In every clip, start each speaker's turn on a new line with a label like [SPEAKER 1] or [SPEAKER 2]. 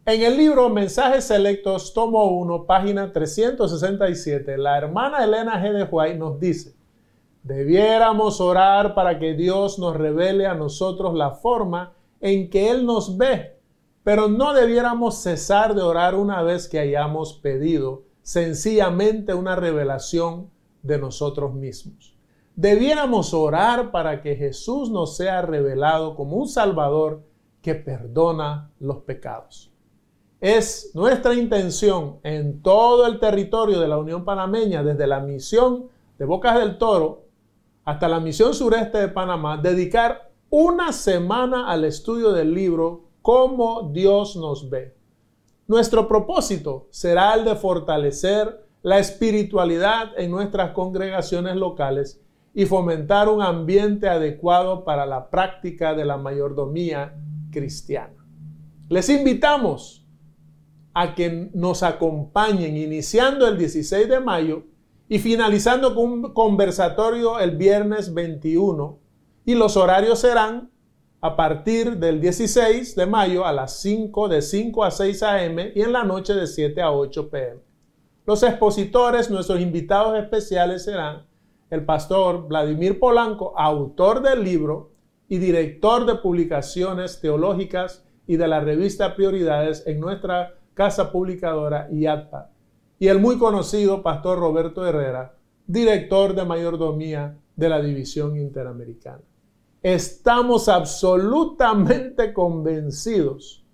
[SPEAKER 1] En el libro Mensajes Selectos, tomo 1, página 367, la hermana Elena G. de White nos dice: debiéramos orar para que Dios nos revele a nosotros la forma en que Él nos ve, pero no debiéramos cesar de orar una vez que hayamos pedido sencillamente una revelación de nosotros mismos. Debiéramos orar para que Jesús nos sea revelado como un Salvador que perdona los pecados. Es nuestra intención en todo el territorio de la Unión Panameña, desde la misión de Bocas del Toro hasta la misión sureste de Panamá, dedicar una semana al estudio del libro Cómo Dios nos ve. Nuestro propósito será el de fortalecer la espiritualidad en nuestras congregaciones locales y fomentar un ambiente adecuado para la práctica de la mayordomía cristiana. Les invitamos a que nos acompañen iniciando el 16 de mayo y finalizando con un conversatorio el viernes 21, y los horarios serán a partir del 16 de mayo a las 5, de 5 a 6 a.m. y en la noche de 7 a 8 p.m. Los expositores, nuestros invitados especiales, serán el pastor Vladimir Polanco, autor del libro y director de publicaciones teológicas y de la revista Prioridades en nuestra casa publicadora IATPA, y el muy conocido pastor Roberto Herrera, director de mayordomía de la División Interamericana. Estamos absolutamente convencidos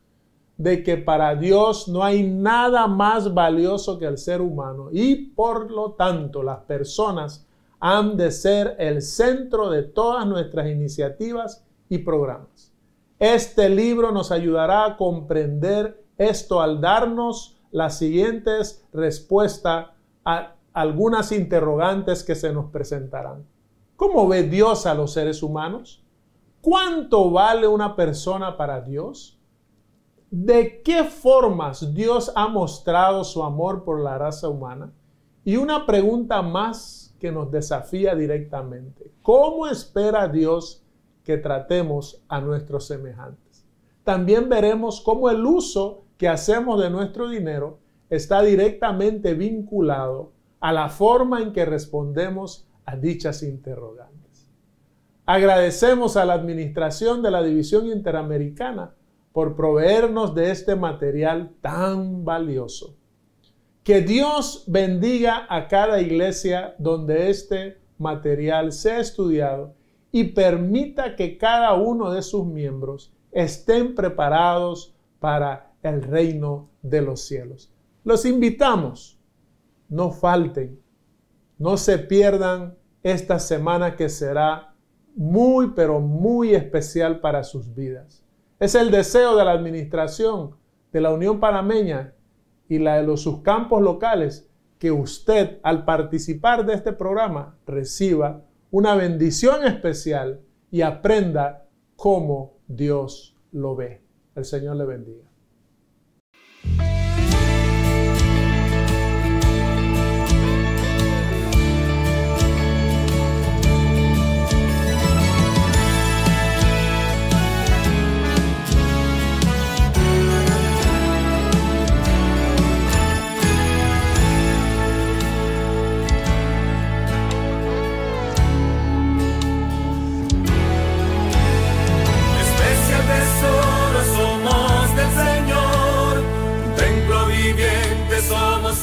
[SPEAKER 1] de que para Dios no hay nada más valioso que el ser humano y por lo tanto las personas han de ser el centro de todas nuestras iniciativas y programas. Este libro nos ayudará a comprender esto al darnos las siguientes respuestas a algunas interrogantes que se nos presentarán. ¿Cómo ve Dios a los seres humanos? ¿Cuánto vale una persona para Dios? ¿De qué formas Dios ha mostrado su amor por la raza humana? Y una pregunta más que nos desafía directamente: ¿cómo espera Dios que tratemos a nuestros semejantes? También veremos cómo el uso que hacemos de nuestro dinero está directamente vinculado a la forma en que respondemos a dichas interrogantes. Agradecemos a la administración de la División Interamericana por proveernos de este material tan valioso. Que Dios bendiga a cada iglesia donde este material sea estudiado y permita que cada uno de sus miembros estén preparados para el reino de los cielos. Los invitamos, no falten, no se pierdan esta semana que será muy, pero muy especial para sus vidas. Es el deseo de la administración de la Unión Panameña y la de sus campos locales que usted, al participar de este programa, reciba una bendición especial y aprenda cómo Dios lo ve. El Señor le bendiga.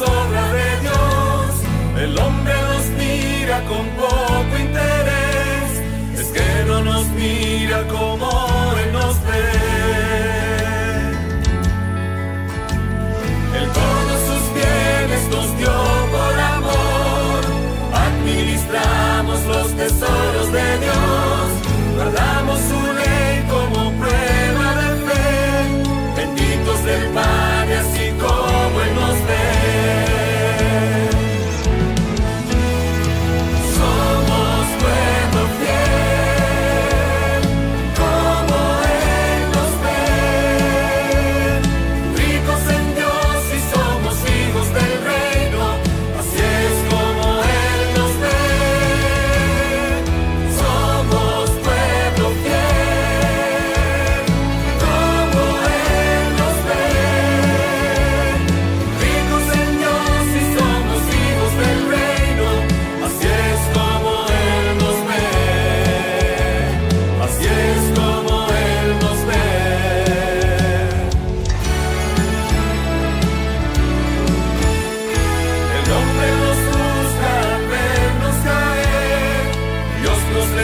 [SPEAKER 2] Obra de Dios, el hombre nos mira con poco interés, es que no nos mira como Él nos ve. Él todos sus bienes nos dio por amor, administramos los tesoros de Dios, guardamos su ley como prueba de fe, benditos del Padre así como Él nos ve. Somos pueblo fiel.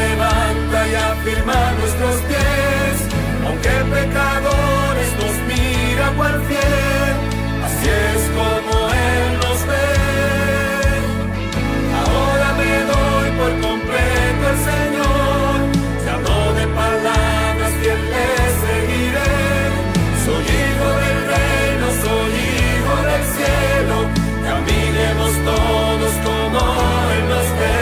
[SPEAKER 2] levanta y afirma nuestros pies, aunque pecadores nos mira cual fiel, así es como Él nos ve. Ahora me doy por completo al Señor, se habló de palabras que le seguiré. Soy hijo del reino, soy hijo del cielo, caminemos todos como Él nos ve.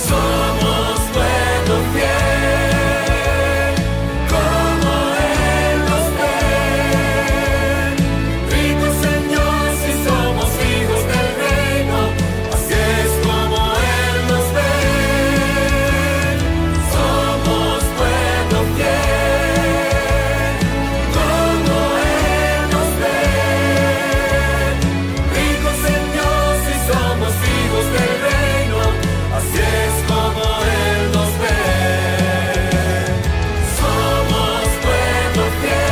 [SPEAKER 2] Somos pueblo fiel, como Él nos ve. Rico Señor, si somos hijos del reino, así es como Él nos ve. Somos pueblo fiel, como Él nos ve. Rico Señor, si somos hijos del reino, así es como Él nos ve. Somos pueblo fiel,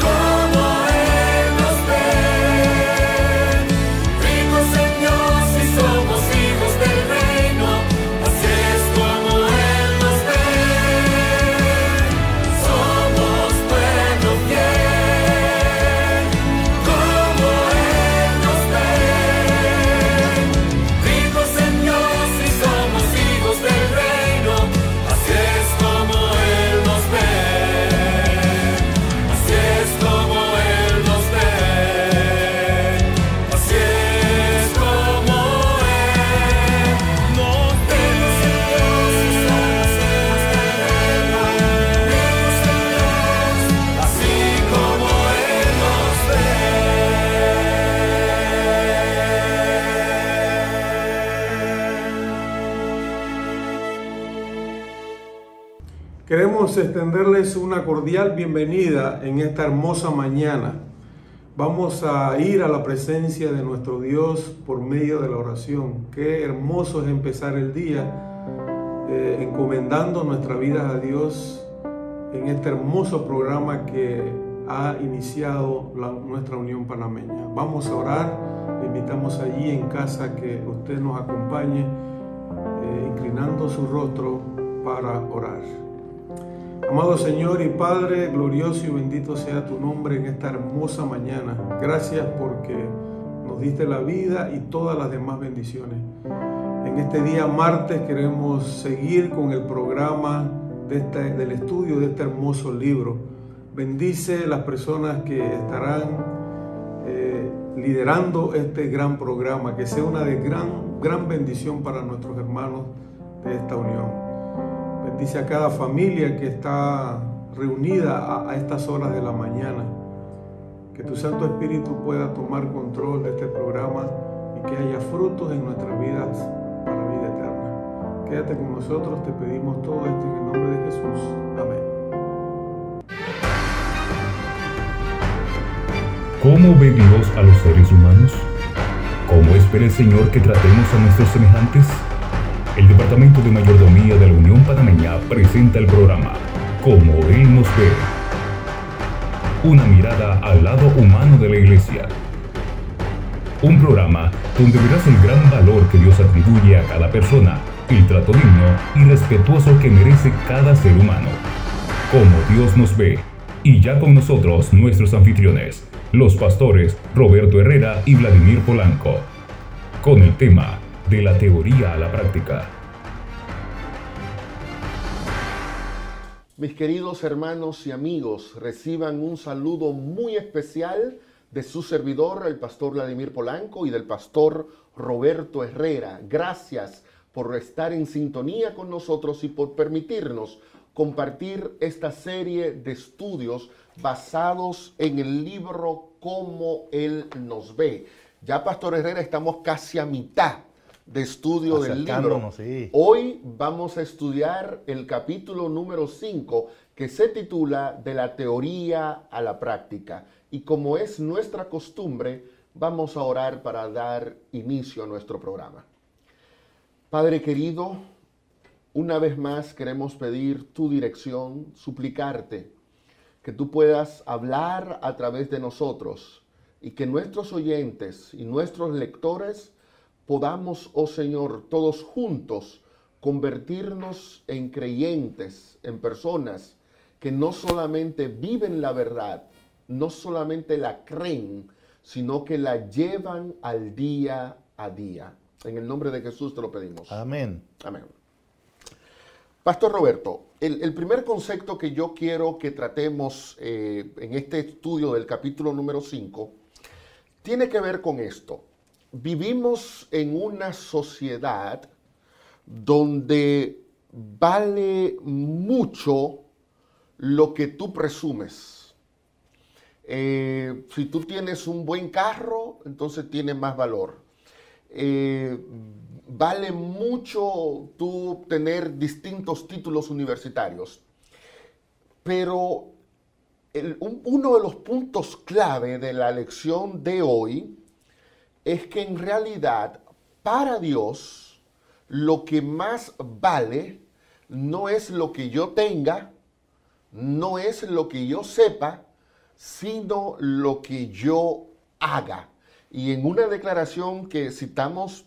[SPEAKER 2] como Él nos ve. Rico Señor, si somos hijos del reino, así es como Él nos ve. Somos pueblo fiel, como Él nos ve. Rico Señor, si somos hijos del reino, así es como Él nos ve. Así es como Él nos ve. Así es como Él nos ve. Así como Él nos ve.
[SPEAKER 3] Queremos extenderles una cordial bienvenida en esta hermosa mañana. Vamos a ir a la presencia de nuestro Dios por medio de la oración. Qué hermoso es empezar el día encomendando nuestra vida a Dios en este hermoso programa que ha iniciado nuestra Unión Panameña. Vamos a orar, le invitamos allí en casa que usted nos acompañe inclinando su rostro para orar. Amado Señor y Padre, glorioso y bendito sea tu nombre en esta hermosa mañana. Gracias porque nos diste la vida y todas las demás bendiciones. En este día martes queremos seguir con el programa del estudio de este hermoso libro. Bendice las personas que estarán liderando este gran programa, que sea una de gran bendición para nuestros hermanos de esta unión. Bendice a cada familia que está reunida a estas horas de la mañana. Que tu Santo Espíritu pueda tomar control de este programa y que haya frutos en nuestras vidas para vida eterna. Quédate con nosotros, te pedimos todo esto en el nombre de Jesús. Amén.
[SPEAKER 4] ¿Cómo ve Dios a los seres humanos? ¿Cómo espera el Señor que tratemos a nuestros semejantes? El Departamento de Mayordomía de la Unión Panameña presenta el programa Como Él nos ve. Una mirada al lado humano de la Iglesia. Un programa donde verás el gran valor que Dios atribuye a cada persona, el trato digno y respetuoso que merece cada ser humano. Como Dios nos ve. Y ya con nosotros nuestros anfitriones, los pastores Roberto Herrera y Vladimir Polanco, con el tema de la teoría a la práctica.
[SPEAKER 5] Mis queridos hermanos y amigos, reciban un saludo muy especial de su servidor, el pastor Vladimir Polanco, y del pastor Roberto Herrera. Gracias por estar en sintonía con nosotros y por permitirnos compartir esta serie de estudios basados en el libro Cómo Él nos ve. Ya, pastor Herrera, estamos casi a mitad de estudio del libro.
[SPEAKER 6] Sí.
[SPEAKER 5] Hoy vamos a estudiar el capítulo número 5, que se titula De la teoría a la práctica. Y como es nuestra costumbre, vamos a orar para dar inicio a nuestro programa. Padre querido, una vez más queremos pedir tu dirección, suplicarte que tú puedas hablar a través de nosotros y que nuestros oyentes y nuestros lectores podamos, oh Señor, todos juntos convertirnos en creyentes, en personas que no solamente viven la verdad, no solamente la creen, sino que la llevan al día a día. En el nombre de Jesús te lo pedimos.
[SPEAKER 6] Amén.
[SPEAKER 5] Amén. Pastor Roberto, el primer concepto que yo quiero que tratemos en este estudio del capítulo número 5 tiene que ver con esto. Vivimos en una sociedad donde vale mucho lo que tú presumes. Si tú tienes un buen carro, entonces tiene más valor. Vale mucho tú tener distintos títulos universitarios. Pero uno de los puntos clave de la lección de hoy es que en realidad para Dios lo que más vale no es lo que yo tenga, no es lo que yo sepa, sino lo que yo haga. Y en una declaración que citamos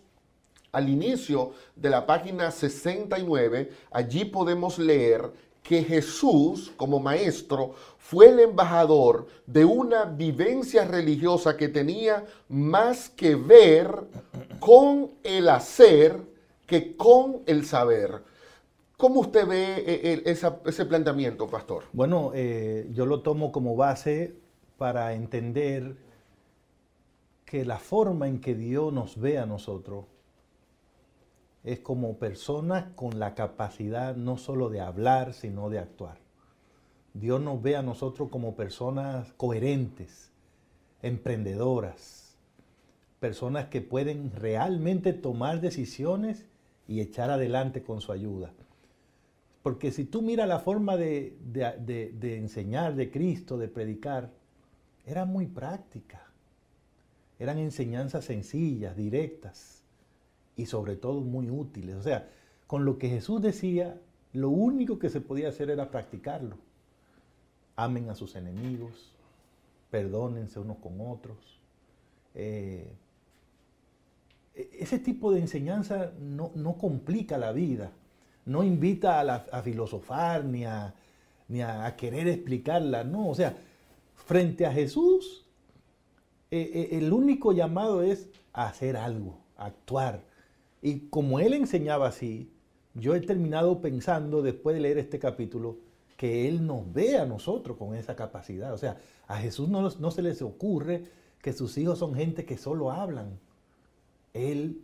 [SPEAKER 5] al inicio de la página 69, allí podemos leer que Jesús, como maestro, fue el embajador de una vivencia religiosa que tenía más que ver con el hacer que con el saber. ¿Cómo usted ve ese planteamiento, pastor?
[SPEAKER 6] Bueno, yo lo tomo como base para entender que la forma en que Dios nos ve a nosotros es como personas con la capacidad no solo de hablar, sino de actuar. Dios nos ve a nosotros como personas coherentes, emprendedoras, personas que pueden realmente tomar decisiones y echar adelante con su ayuda. Porque si tú miras la forma de enseñar de Cristo, de predicar, era muy práctica. Eran enseñanzas sencillas, directas y sobre todo muy útiles. O sea, con lo que Jesús decía, lo único que se podía hacer era practicarlo. Amen a sus enemigos, perdónense unos con otros. Ese tipo de enseñanza no complica la vida, no invita a filosofar ni a querer explicarla, no. O sea, frente a Jesús, el único llamado es a hacer algo, a actuar. Y como Él enseñaba así, yo he terminado pensando, después de leer este capítulo, que Él nos ve a nosotros con esa capacidad. O sea, a Jesús no se les ocurre que sus hijos son gente que solo hablan. Él,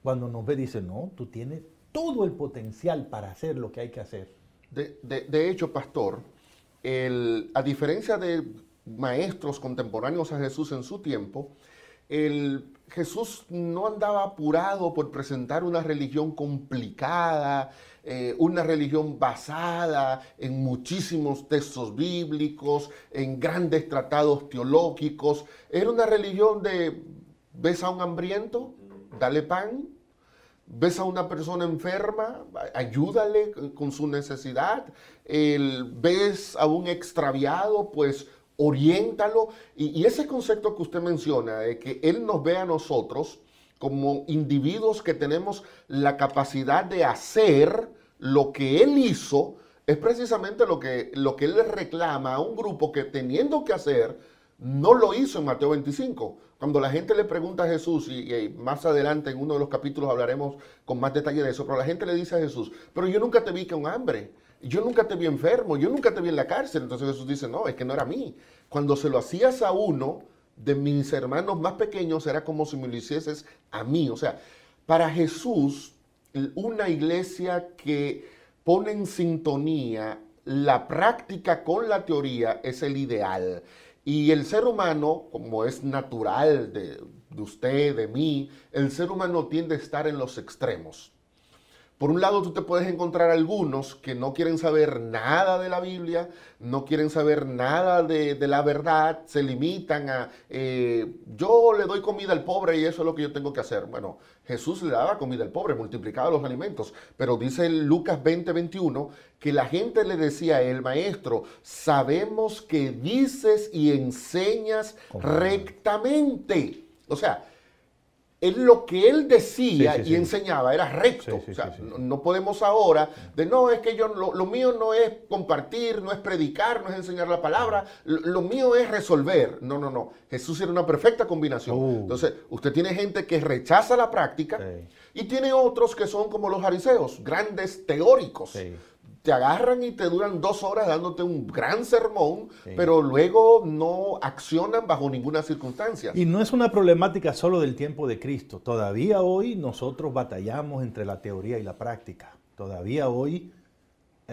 [SPEAKER 6] cuando nos ve, dice, no, tú tienes todo el potencial para hacer lo que hay que hacer.
[SPEAKER 5] De hecho, pastor, a diferencia de maestros contemporáneos a Jesús en su tiempo, Jesús no andaba apurado por presentar una religión complicada, una religión basada en muchísimos textos bíblicos, en grandes tratados teológicos. Era una religión de, ¿ves a un hambriento? Dale pan. ¿Ves a una persona enferma? Ayúdale con su necesidad. ¿Ves a un extraviado? Pues oriéntalo. Y ese concepto que usted menciona, de que Él nos ve a nosotros como individuos que tenemos la capacidad de hacer lo que Él hizo, es precisamente lo que Él le reclama a un grupo que, teniendo que hacer, no lo hizo en Mateo 25. Cuando la gente le pregunta a Jesús, y más adelante en uno de los capítulos hablaremos con más detalle de eso, pero la gente le dice a Jesús, pero yo nunca te vi con hambre, yo nunca te vi enfermo, yo nunca te vi en la cárcel. Entonces Jesús dice, no, es que no era a mí. Cuando se lo hacías a uno de mis hermanos más pequeños, era como si me lo hicieses a mí. O sea, para Jesús, una iglesia que pone en sintonía la práctica con la teoría es el ideal. Y el ser humano, como es natural de usted, de mí, el ser humano tiende a estar en los extremos. Por un lado, tú te puedes encontrar algunos que no quieren saber nada de la Biblia, no quieren saber nada de la verdad, se limitan a, yo le doy comida al pobre y eso es lo que yo tengo que hacer. Bueno, Jesús le daba comida al pobre, multiplicaba los alimentos, pero dice Lucas 20:21 que la gente le decía a él, maestro, sabemos que dices y enseñas rectamente. O sea, lo que él decía
[SPEAKER 6] Sí, sí,
[SPEAKER 5] y
[SPEAKER 6] sí.
[SPEAKER 5] enseñaba era recto.
[SPEAKER 6] Sí, sí,
[SPEAKER 5] O sea,
[SPEAKER 6] sí, sí.
[SPEAKER 5] no podemos ahora de no, es que yo lo mío no es compartir, no es predicar, no es enseñar la palabra, lo mío es resolver. No, no, no. Jesús era una perfecta combinación. Entonces, usted tiene gente que rechaza la práctica
[SPEAKER 6] Sí.
[SPEAKER 5] y tiene otros que son como los fariseos, grandes teóricos.
[SPEAKER 6] Sí.
[SPEAKER 5] Te agarran y te duran 2 horas dándote un gran sermón,
[SPEAKER 6] Sí.
[SPEAKER 5] pero luego no accionan bajo ninguna circunstancia.
[SPEAKER 6] Y no es una problemática solo del tiempo de Cristo. Todavía hoy nosotros batallamos entre la teoría y la práctica. Todavía hoy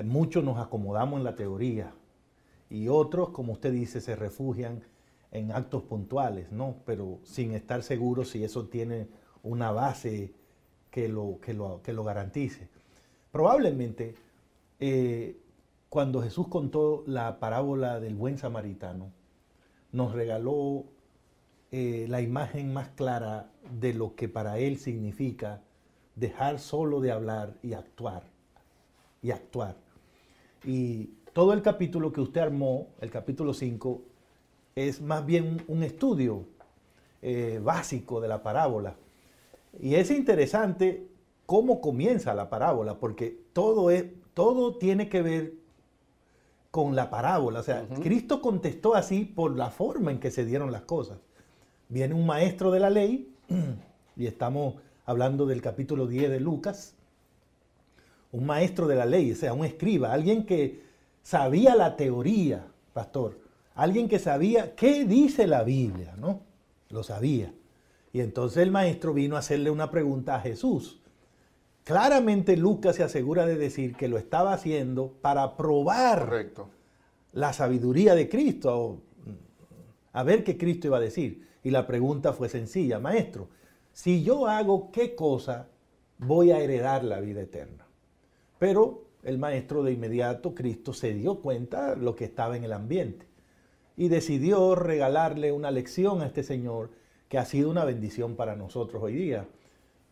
[SPEAKER 6] muchos nos acomodamos en la teoría y otros, como usted dice, se refugian en actos puntuales, ¿no? Pero sin estar seguros si eso tiene una base que lo garantice. Probablemente cuando Jesús contó la parábola del buen samaritano, nos regaló la imagen más clara de lo que para él significa dejar solo de hablar y actuar. Y actuar. Y todo el capítulo que usted armó, el capítulo 5, es más bien un estudio básico de la parábola. Y es interesante cómo comienza la parábola, porque todo tiene que ver con la parábola. O sea, Cristo contestó así por la forma en que se dieron las cosas. Viene un maestro de la ley, y estamos hablando del capítulo 10 de Lucas, un maestro de la ley, o sea, un escriba, alguien que sabía la teoría, pastor, alguien que sabía qué dice la Biblia, ¿no? Lo sabía. Y entonces el maestro vino a hacerle una pregunta a Jesús. Claramente Lucas se asegura de decir que lo estaba haciendo para probar
[SPEAKER 5] Correcto.
[SPEAKER 6] la sabiduría de Cristo, a ver qué Cristo iba a decir. Y la pregunta fue sencilla: maestro, si yo hago qué cosa, voy a heredar la vida eterna. Pero el maestro de inmediato, Cristo, se dio cuenta de lo que estaba en el ambiente y decidió regalarle una lección a este señor que ha sido una bendición para nosotros hoy día.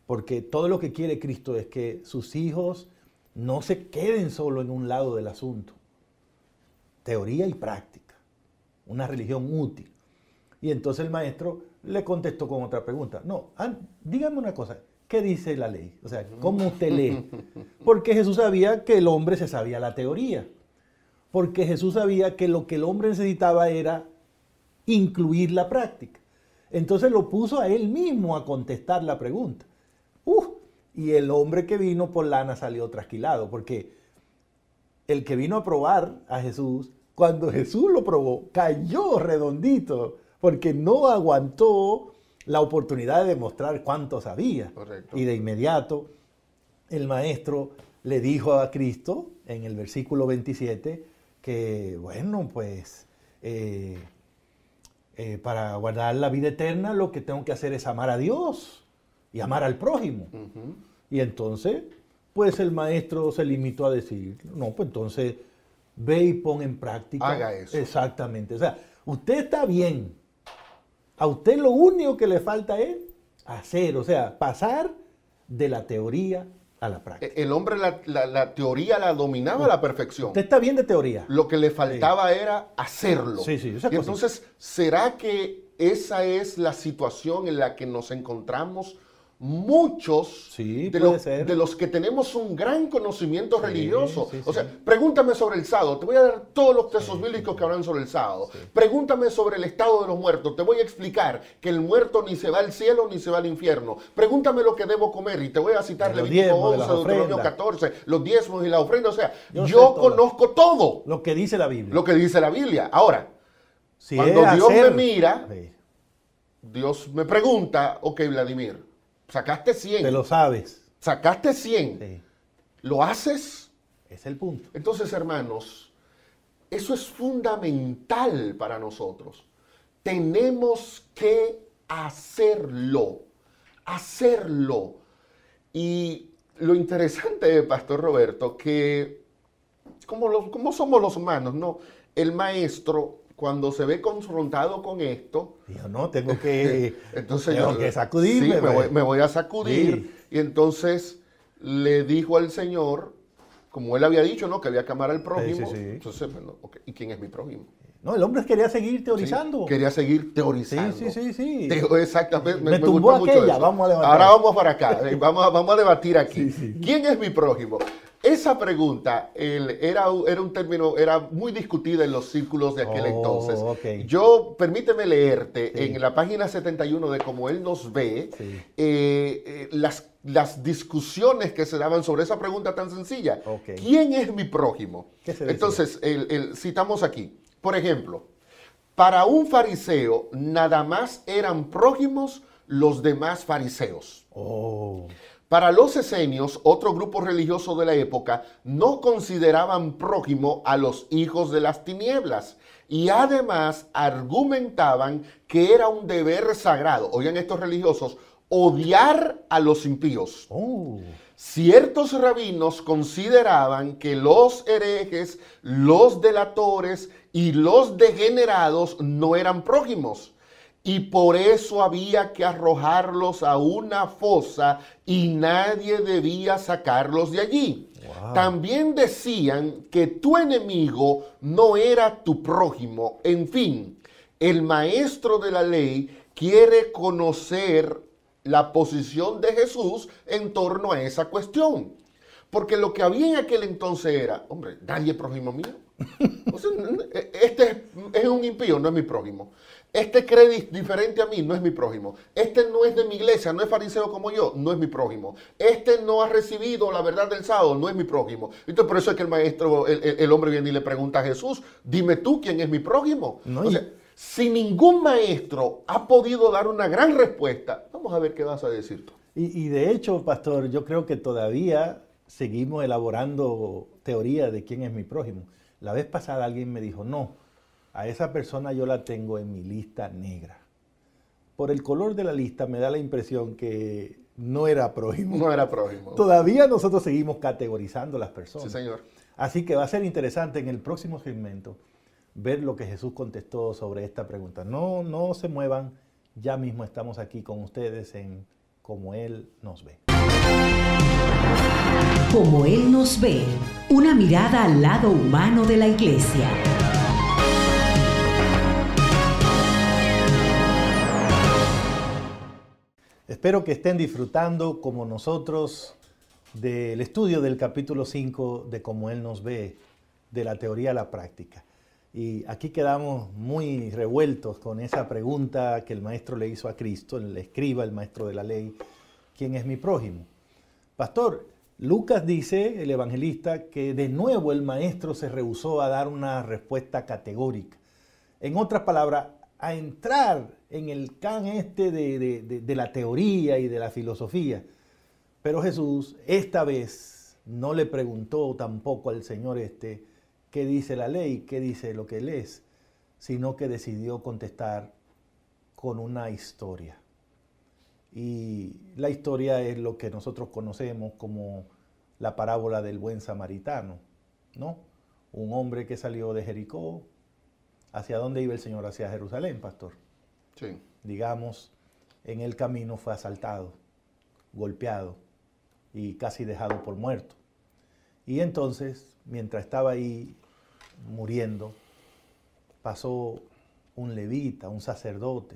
[SPEAKER 6] Porque todo lo que quiere Cristo es que sus hijos no se queden solo en un lado del asunto. Teoría y práctica. Una religión útil. Y entonces el maestro le contestó con otra pregunta. No, dígame una cosa. ¿Qué dice la ley? O sea, ¿cómo usted lee? Porque Jesús sabía que el hombre se sabía la teoría. Porque Jesús sabía que lo que el hombre necesitaba era incluir la práctica. Entonces lo puso a él mismo a contestar la pregunta. Y el hombre que vino por lana salió trasquilado, porque el que vino a probar a Jesús, cuando Jesús lo probó, cayó redondito, porque no aguantó la oportunidad de demostrar cuánto sabía.
[SPEAKER 5] Correcto.
[SPEAKER 6] Y de inmediato el maestro le dijo a Cristo, en el versículo 27, que bueno, pues para guardar la vida eterna lo que tengo que hacer es amar a Dios y amar al prójimo. Y entonces, pues el maestro se limitó a decir, no, pues entonces ve y pon en práctica.
[SPEAKER 5] Haga eso.
[SPEAKER 6] Exactamente. O sea, usted está bien. A usted lo único que le falta es hacer, o sea, pasar de la teoría a la práctica.
[SPEAKER 5] El hombre la teoría la dominaba a la perfección.
[SPEAKER 6] Usted está bien de teoría.
[SPEAKER 5] Lo que le faltaba era hacerlo.
[SPEAKER 6] Sí, sí, esa
[SPEAKER 5] y
[SPEAKER 6] cosa.
[SPEAKER 5] entonces, ¿será que esa es la situación en la que nos encontramos muchos
[SPEAKER 6] Sí,
[SPEAKER 5] de,
[SPEAKER 6] puede ser.
[SPEAKER 5] de los que tenemos un gran conocimiento religioso?
[SPEAKER 6] sí,
[SPEAKER 5] O sea,
[SPEAKER 6] sí.
[SPEAKER 5] pregúntame sobre el sábado, te voy a dar todos los textos bíblicos que hablan sobre el sábado. Pregúntame sobre el estado de los muertos, te voy a explicar que el muerto ni se va al cielo ni se va al infierno. Pregúntame lo que debo comer y te voy a citar
[SPEAKER 6] Los
[SPEAKER 5] Levítico
[SPEAKER 6] diezmos, de
[SPEAKER 5] 11,
[SPEAKER 6] las
[SPEAKER 5] Deuteronomio
[SPEAKER 6] ofrendas.
[SPEAKER 5] 14, los diezmos y la ofrenda. O sea,
[SPEAKER 6] Yo sé
[SPEAKER 5] yo
[SPEAKER 6] todo.
[SPEAKER 5] conozco todo
[SPEAKER 6] Lo que dice la Biblia.
[SPEAKER 5] lo que dice la Biblia. Ahora,
[SPEAKER 6] Si
[SPEAKER 5] cuando
[SPEAKER 6] es
[SPEAKER 5] Dios
[SPEAKER 6] hacer-
[SPEAKER 5] me mira,
[SPEAKER 6] Sí,
[SPEAKER 5] Dios me pregunta, ok, Vladimir, sacaste 100,
[SPEAKER 6] te lo sabes.
[SPEAKER 5] sacaste 100,
[SPEAKER 6] Sí,
[SPEAKER 5] ¿lo haces?
[SPEAKER 6] es el punto.
[SPEAKER 5] Entonces, hermanos, eso es fundamental para nosotros. Tenemos que hacerlo. Y lo interesante, Pastor Roberto, que como somos los humanos, ¿no? El maestro, cuando se ve confrontado con esto,
[SPEAKER 6] Dijo, no, tengo que,
[SPEAKER 5] entonces
[SPEAKER 6] tengo que sacudirme.
[SPEAKER 5] sí,
[SPEAKER 6] pues.
[SPEAKER 5] me voy a sacudir.
[SPEAKER 6] Sí.
[SPEAKER 5] Y entonces le dijo al Señor, como él había dicho, ¿no? Que había que amar al prójimo.
[SPEAKER 6] Sí, sí, sí.
[SPEAKER 5] Entonces, bueno, ok, ¿y quién es mi prójimo?
[SPEAKER 6] No, el hombre quería seguir teorizando.
[SPEAKER 5] Sí, quería seguir teorizando.
[SPEAKER 6] Sí.
[SPEAKER 5] Exactamente.
[SPEAKER 6] Me tumbó
[SPEAKER 5] gusta mucho
[SPEAKER 6] aquella,
[SPEAKER 5] eso.
[SPEAKER 6] vamos a levantar.
[SPEAKER 5] Ahora vamos para acá, vamos a debatir aquí.
[SPEAKER 6] Sí.
[SPEAKER 5] ¿Quién es mi prójimo? Esa pregunta era un término, era muy discutida en los círculos de aquel entonces.
[SPEAKER 6] Okay.
[SPEAKER 5] Permíteme leerte en la página 71 de Como Él Nos Ve, las discusiones que se daban sobre esa pregunta tan sencilla.
[SPEAKER 6] Okay.
[SPEAKER 5] ¿Quién es mi prójimo?
[SPEAKER 6] ¿Qué se decía?
[SPEAKER 5] Entonces, citamos aquí, por ejemplo, para un fariseo nada más eran prójimos los demás fariseos. Para los esenios, otro grupo religioso de la época, no consideraban prójimo a los hijos de las tinieblas y además argumentaban que era un deber sagrado, oigan estos religiosos, odiar a los impíos. Ciertos rabinos consideraban que los herejes, los delatores y los degenerados no eran prójimos. Y por eso había que arrojarlos a una fosa y nadie debía sacarlos de allí. Wow. También decían que tu enemigo no era tu prójimo. En fin, el maestro de la ley quiere conocer la posición de Jesús en torno a esa cuestión. Porque lo que había en aquel entonces era, hombre, nadie es prójimo mío. O sea, este es un impío, no es mi prójimo. Este cree diferente a mí, no es mi prójimo. Este no es de mi iglesia, no es fariseo como yo, no es mi prójimo. Este no ha recibido la verdad del sábado, no es mi prójimo. Entonces por eso es que el maestro, el hombre viene y le pregunta a Jesús, dime tú quién es mi prójimo. No, o sea, si ningún maestro ha podido dar una gran respuesta, vamos a ver qué vas a decir tú.
[SPEAKER 6] Y de hecho, pastor, yo creo que todavía seguimos elaborando teoría de quién es mi prójimo. La vez pasada alguien me dijo, no, a esa persona yo la tengo en mi lista negra. Por el color de la lista me da la impresión que no era prójimo.
[SPEAKER 5] No era prójimo.
[SPEAKER 6] Todavía nosotros seguimos categorizando a las personas.
[SPEAKER 5] Sí, señor.
[SPEAKER 6] Así que va a ser interesante en el próximo segmento ver lo que Jesús contestó sobre esta pregunta. No se muevan, ya mismo estamos aquí con ustedes en Como Él Nos Ve.
[SPEAKER 7] Como Él Nos Ve, una mirada al lado humano de la iglesia.
[SPEAKER 6] Espero que estén disfrutando como nosotros del estudio del capítulo 5 de Como Él Nos Ve, de la teoría a la práctica. Y aquí quedamos muy revueltos con esa pregunta que el maestro le hizo a Cristo, el escriba, el maestro de la ley, ¿quién es mi prójimo? Pastor, Lucas dice, el evangelista, que de nuevo el maestro se rehusó a dar una respuesta categórica. En otras palabras, a entrar en el can de la teoría y de la filosofía. Pero Jesús esta vez no le preguntó tampoco al Señor qué dice la ley, qué dice lo que él es, sino que decidió contestar con una historia. Y la historia es lo que nosotros conocemos como la parábola del buen samaritano, ¿no? Un hombre que salió de Jericó. ¿Hacia dónde iba el Señor? Hacia Jerusalén, pastor.
[SPEAKER 5] Sí.
[SPEAKER 6] Digamos, en el camino fue asaltado, golpeado y casi dejado por muerto. Y entonces, mientras estaba ahí muriendo, pasó un levita, un sacerdote.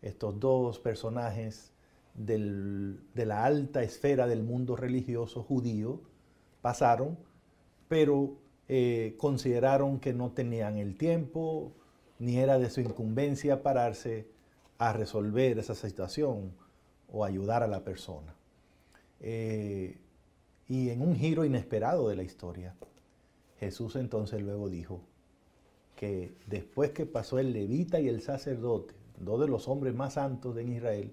[SPEAKER 6] Estos dos personajes de la alta esfera del mundo religioso judío pasaron, pero consideraron que no tenían el tiempo, ni era de su incumbencia pararse a resolver esa situación o ayudar a la persona. Y en un giro inesperado de la historia, Jesús entonces luego dijo que después que pasó el levita y el sacerdote, dos de los hombres más santos de Israel,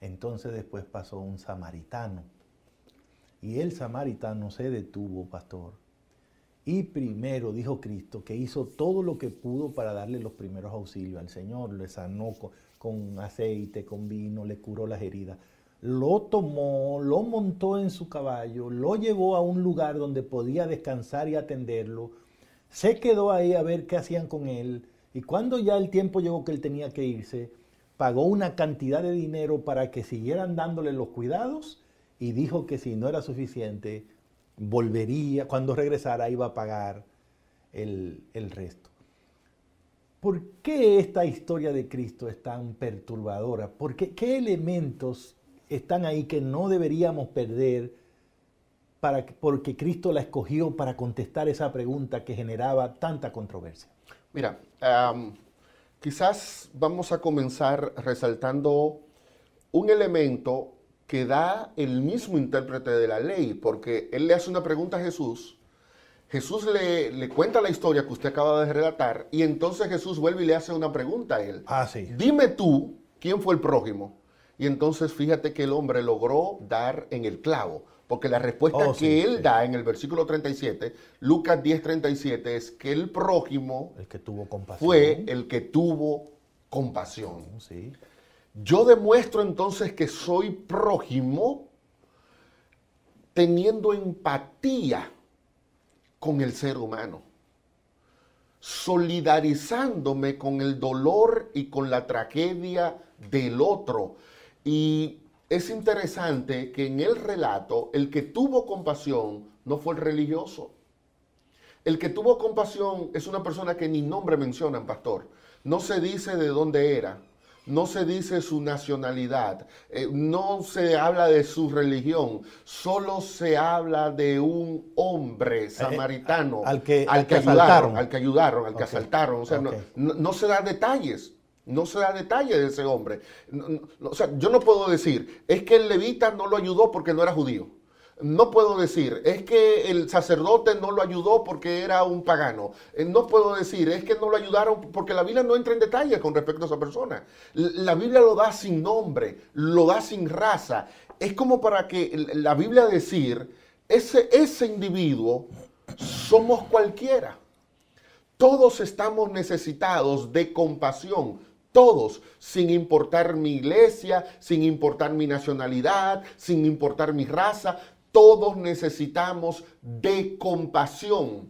[SPEAKER 6] entonces después pasó un samaritano. Y el samaritano se detuvo, pastor, y primero dijo Cristo que hizo todo lo que pudo para darle los primeros auxilios al Señor. Le sanó con aceite, con vino, le curó las heridas. Lo tomó, lo montó en su caballo, lo llevó a un lugar donde podía descansar y atenderlo. Se quedó ahí a ver qué hacían con él. Y cuando ya el tiempo llegó que él tenía que irse, pagó una cantidad de dinero para que siguieran dándole los cuidados y dijo que si no era suficiente, volvería, cuando regresara iba a pagar el resto. ¿por qué esta historia de Cristo es tan perturbadora? ¿Qué elementos están ahí que no deberíamos perder porque Cristo la escogió para contestar esa pregunta que generaba tanta controversia?
[SPEAKER 5] Mira, quizás vamos a comenzar resaltando un elemento que da el mismo intérprete de la ley, porque él le hace una pregunta a Jesús. Jesús le cuenta la historia que usted acaba de relatar y entonces Jesús vuelve y le hace una pregunta a él.
[SPEAKER 6] Sí.
[SPEAKER 5] Dime tú, ¿quién fue el prójimo? Y entonces fíjate que el hombre logró dar en el clavo, porque la respuesta que él da en el versículo 37, Lucas 10:37, es que el prójimo
[SPEAKER 6] el que tuvo compasión.
[SPEAKER 5] Fue el que tuvo compasión.
[SPEAKER 6] Sí.
[SPEAKER 5] Yo demuestro entonces que soy prójimo teniendo empatía con el ser humano, solidarizándome con el dolor y con la tragedia del otro. Y es interesante que en el relato el que tuvo compasión no fue el religioso. El que tuvo compasión es una persona que ni nombre mencionan, pastor. No se dice de dónde era. No se dice su nacionalidad, no se habla de su religión, solo se habla de un hombre samaritano
[SPEAKER 6] al que
[SPEAKER 5] ayudaron,
[SPEAKER 6] okay.
[SPEAKER 5] que asaltaron. O sea, okay. no se da detalles, no se da detalle de ese hombre. O sea, yo no puedo decir, es que el levita no lo ayudó porque no era judío. No puedo decir, es que el sacerdote no lo ayudó porque era un pagano. No puedo decir, es que no lo ayudaron porque la Biblia no entra en detalle con respecto a esa persona. La Biblia lo da sin nombre, lo da sin raza. Es como para que la Biblia decir, ese individuo somos cualquiera. Todos estamos necesitados de compasión. Todos, sin importar mi iglesia, sin importar mi nacionalidad, sin importar mi raza. Todos necesitamos de compasión.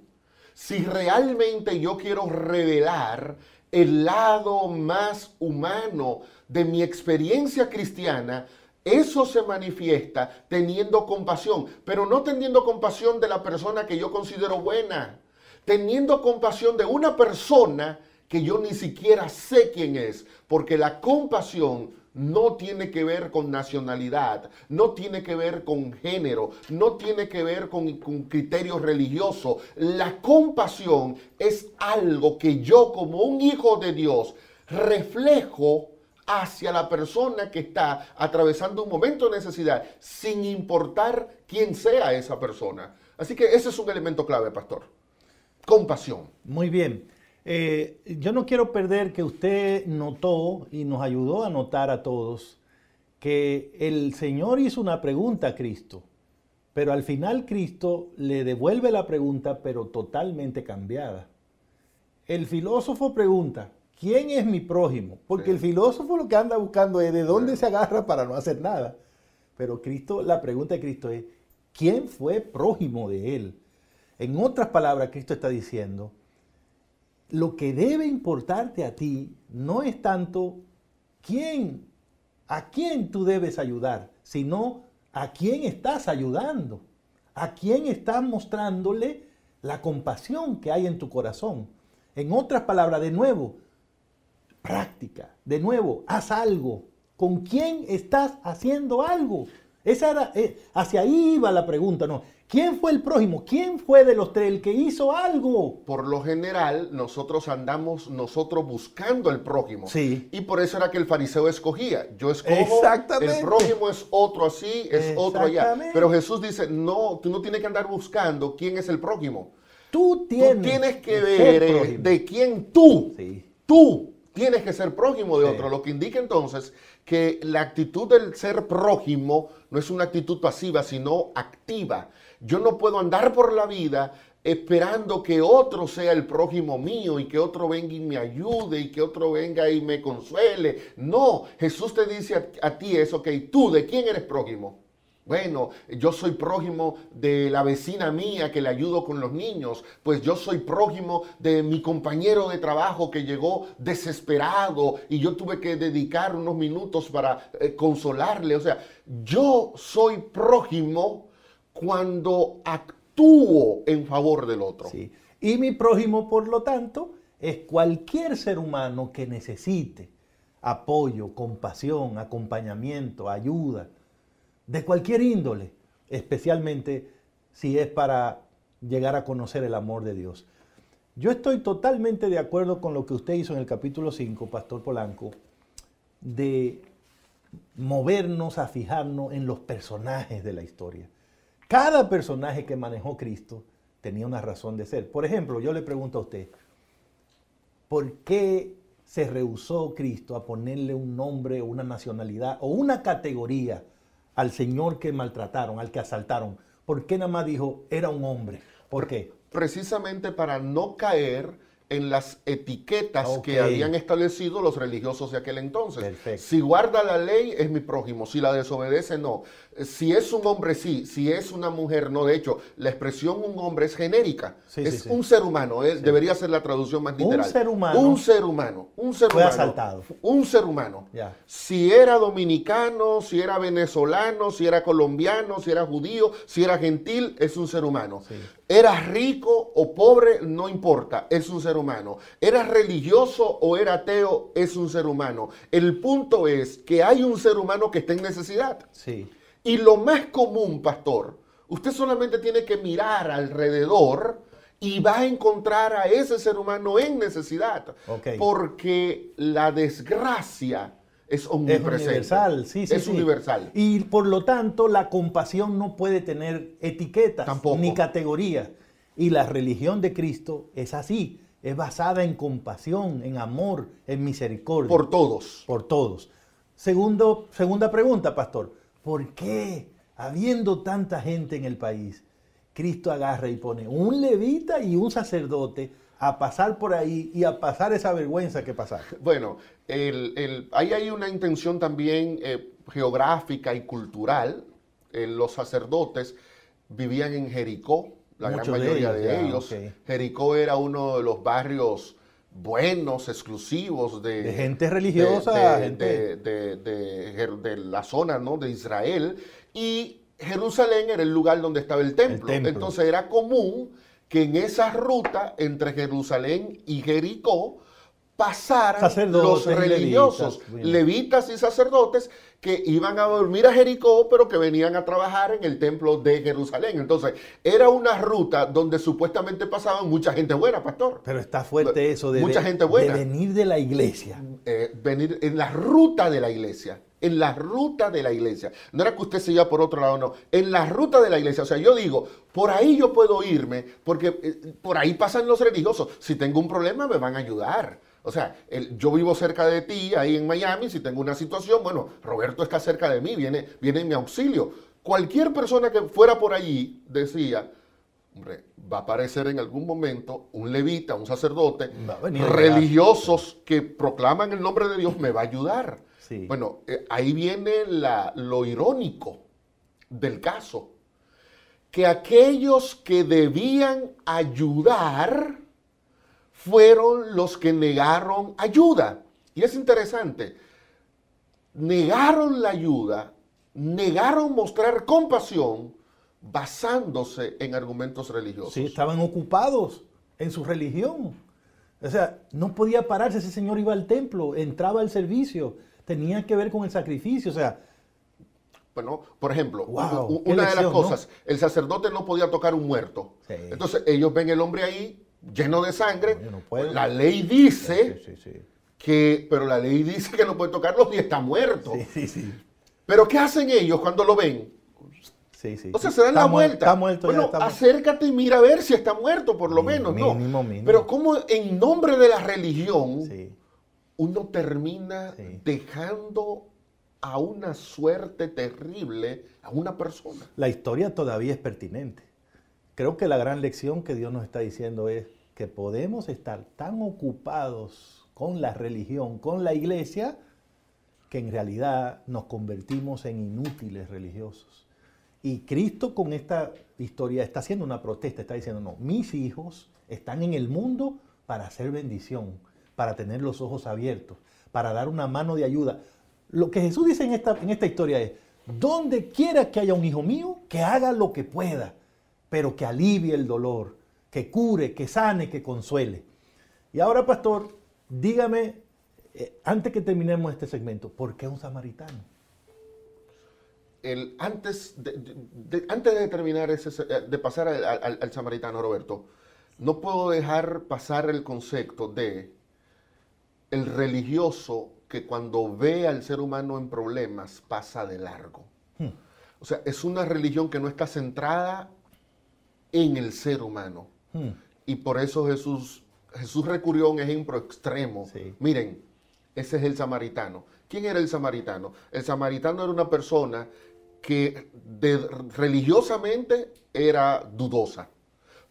[SPEAKER 5] Si realmente yo quiero revelar el lado más humano de mi experiencia cristiana, eso se manifiesta teniendo compasión, pero no teniendo compasión de la persona que yo considero buena, teniendo compasión de una persona que yo ni siquiera sé quién es, porque la compasión no tiene que ver con nacionalidad, no tiene que ver con género, no tiene que ver con criterios religiosos. La compasión es algo que yo como un hijo de Dios reflejo hacia la persona que está atravesando un momento de necesidad, sin importar quién sea esa persona. Así que ese es un elemento clave, pastor. Compasión.
[SPEAKER 6] Muy bien. Yo no quiero perder que usted notó y nos ayudó a notar a todos que el Señor hizo una pregunta a Cristo, pero al final Cristo le devuelve la pregunta, pero totalmente cambiada. El filósofo pregunta, ¿quién es mi prójimo? Porque el filósofo lo que anda buscando es de dónde se agarra para no hacer nada. Pero Cristo, la pregunta de Cristo es, ¿quién fue prójimo de él? En otras palabras, Cristo está diciendo, lo que debe importarte a ti no es tanto a quién tú debes ayudar, sino a quién estás ayudando, a quién estás mostrándole la compasión que hay en tu corazón. En otras palabras, de nuevo, práctica, de nuevo, haz algo. ¿Con quién estás haciendo algo? Hacia ahí iba la pregunta, ¿no? ¿Quién fue el prójimo? ¿Quién fue de los tres el que hizo algo?
[SPEAKER 5] Por lo general, nosotros andamos buscando el prójimo.
[SPEAKER 6] Sí.
[SPEAKER 5] Y por eso era que el fariseo escogía. Yo escojo, el prójimo es otro así, es otro allá. Pero Jesús dice, no, tú no tienes que andar buscando quién es el prójimo.
[SPEAKER 6] Tú tienes
[SPEAKER 5] que ver de quién tú tienes que ser prójimo de otro. Lo que indica entonces que la actitud del ser prójimo no es una actitud pasiva, sino activa. Yo no puedo andar por la vida esperando que otro sea el prójimo mío y que otro venga y me ayude y que otro venga y me consuele. No, Jesús te dice a ti eso, ok, tú, ¿de quién eres prójimo? Bueno, yo soy prójimo de la vecina mía que le ayudo con los niños, pues yo soy prójimo de mi compañero de trabajo que llegó desesperado y yo tuve que dedicar unos minutos para consolarle. O sea, yo soy prójimo cuando actúo en favor del otro.
[SPEAKER 6] Sí. Y mi prójimo, por lo tanto, es cualquier ser humano que necesite apoyo, compasión, acompañamiento, ayuda, de cualquier índole, especialmente si es para llegar a conocer el amor de Dios. Yo estoy totalmente de acuerdo con lo que usted hizo en el capítulo 5, Pastor Polanco, de movernos a fijarnos en los personajes de la historia. Cada personaje que manejó Cristo tenía una razón de ser. Por ejemplo, yo le pregunto a usted, ¿por qué se rehusó Cristo a ponerle un nombre o una nacionalidad o una categoría al señor que maltrataron, al que asaltaron? ¿Por qué nada más dijo, era un hombre? ¿Por qué?
[SPEAKER 5] Precisamente para no caer en las etiquetas que habían establecido los religiosos de aquel entonces.
[SPEAKER 6] Perfecto.
[SPEAKER 5] Si guarda la ley, es mi prójimo. Si la desobedece, no. Si es un hombre, sí. Si es una mujer, no. De hecho, la expresión un hombre es genérica. Es un ser humano. Debería ser la traducción más literal.
[SPEAKER 6] Un ser humano.
[SPEAKER 5] Un ser humano. Un ser
[SPEAKER 6] fue
[SPEAKER 5] humano.
[SPEAKER 6] asaltado.
[SPEAKER 5] Un ser humano.
[SPEAKER 6] Ya.
[SPEAKER 5] Si era dominicano, si era venezolano, si era colombiano, si era judío, si era gentil, es un ser humano.
[SPEAKER 6] Sí.
[SPEAKER 5] Era rico o pobre, no importa, es un ser humano. Era religioso o era ateo, es un ser humano. El punto es que hay un ser humano que está en necesidad.
[SPEAKER 6] Sí.
[SPEAKER 5] Y lo más común, pastor, usted solamente tiene que mirar alrededor y va a encontrar a ese ser humano en necesidad.
[SPEAKER 6] Okay.
[SPEAKER 5] Porque la desgracia es omnipresente.
[SPEAKER 6] Es universal, sí,
[SPEAKER 5] es universal.
[SPEAKER 6] Y por lo tanto, la compasión no puede tener etiquetas
[SPEAKER 5] Tampoco.
[SPEAKER 6] ni categorías. Y la religión de Cristo es así, es basada en compasión, en amor, en misericordia.
[SPEAKER 5] Por todos.
[SPEAKER 6] Por todos. Segunda pregunta, pastor. ¿Por qué, habiendo tanta gente en el país, Cristo agarra y pone un levita y un sacerdote a pasar por ahí y a pasar esa vergüenza que pasaron?
[SPEAKER 5] Bueno, ahí hay una intención también geográfica y cultural. Los sacerdotes vivían en Jericó, la gran mayoría de ellos.
[SPEAKER 6] Okay.
[SPEAKER 5] Jericó era uno de los barrios buenos, exclusivos de
[SPEAKER 6] gente religiosa,
[SPEAKER 5] de la zona, ¿no?, de Israel. Y Jerusalén era el lugar donde estaba el templo. Entonces era común que en esa ruta entre Jerusalén y Jericó pasaran los religiosos, levitas y sacerdotes que iban a dormir a Jericó, pero que venían a trabajar en el templo de Jerusalén. Entonces, era una ruta donde supuestamente pasaban mucha gente buena, pastor.
[SPEAKER 6] Pero está fuerte eso de,
[SPEAKER 5] mucha gente buena.
[SPEAKER 6] De venir de la iglesia.
[SPEAKER 5] Venir en la ruta de la iglesia. En la ruta de la iglesia. No era que usted se iba por otro lado, no. En la ruta de la iglesia. O sea, yo digo, por ahí yo puedo irme, porque por ahí pasan los religiosos. Si tengo un problema, me van a ayudar. O sea, yo vivo cerca de ti, ahí en Miami, si tengo una situación, bueno, Roberto está cerca de mí, viene en mi auxilio. Cualquier persona que fuera por allí decía, hombre, va a aparecer en algún momento un levita, un sacerdote, religiosos que proclaman el nombre de Dios, me va a ayudar.
[SPEAKER 6] Sí.
[SPEAKER 5] Bueno, ahí viene lo irónico del caso, que aquellos que debían ayudar fueron los que negaron ayuda. Y es interesante, negaron la ayuda, negaron mostrar compasión basándose en argumentos religiosos.
[SPEAKER 6] Sí, estaban ocupados en su religión. O sea, no podía pararse, ese señor iba al templo, entraba al servicio, tenía que ver con el sacrificio, o sea...
[SPEAKER 5] Bueno, por ejemplo,
[SPEAKER 6] wow,
[SPEAKER 5] una de las cosas, ¿no? El sacerdote no podía tocar un muerto. Sí. Entonces ellos ven el hombre ahí, lleno de sangre.
[SPEAKER 6] No,
[SPEAKER 5] la ley dice que, pero la ley dice que no puede tocarlo si está muerto.
[SPEAKER 6] Sí.
[SPEAKER 5] Pero ¿qué hacen ellos cuando lo ven?
[SPEAKER 6] Sí.
[SPEAKER 5] O sea, se dan la vuelta.
[SPEAKER 6] Está muerto.
[SPEAKER 5] Bueno, acércate y mira a ver si está muerto, por lo menos.
[SPEAKER 6] Mínimo.
[SPEAKER 5] Pero como en nombre de la religión, uno termina dejando a una suerte terrible a una persona.
[SPEAKER 6] La historia todavía es pertinente. Creo que la gran lección que Dios nos está diciendo es que podemos estar tan ocupados con la religión, con la iglesia, que en realidad nos convertimos en inútiles religiosos. Y Cristo con esta historia está haciendo una protesta, está diciendo, no, mis hijos están en el mundo para hacer bendición, para tener los ojos abiertos, para dar una mano de ayuda. Lo que Jesús dice en esta historia es, donde quiera que haya un hijo mío, que haga lo que pueda, pero que alivie el dolor, que cure, que sane, que consuele. Y ahora, pastor, dígame, antes que terminemos este segmento, ¿por qué un samaritano?
[SPEAKER 5] Antes de terminar de pasar al samaritano, Roberto, no puedo dejar pasar el concepto de el religioso que cuando ve al ser humano en problemas pasa de largo. O sea, es una religión que no está centrada en el ser humano. Y por eso Jesús recurrió a un ejemplo extremo.
[SPEAKER 6] Sí.
[SPEAKER 5] Miren, ese es el samaritano. ¿Quién era el samaritano? El samaritano era una persona que religiosamente era dudosa,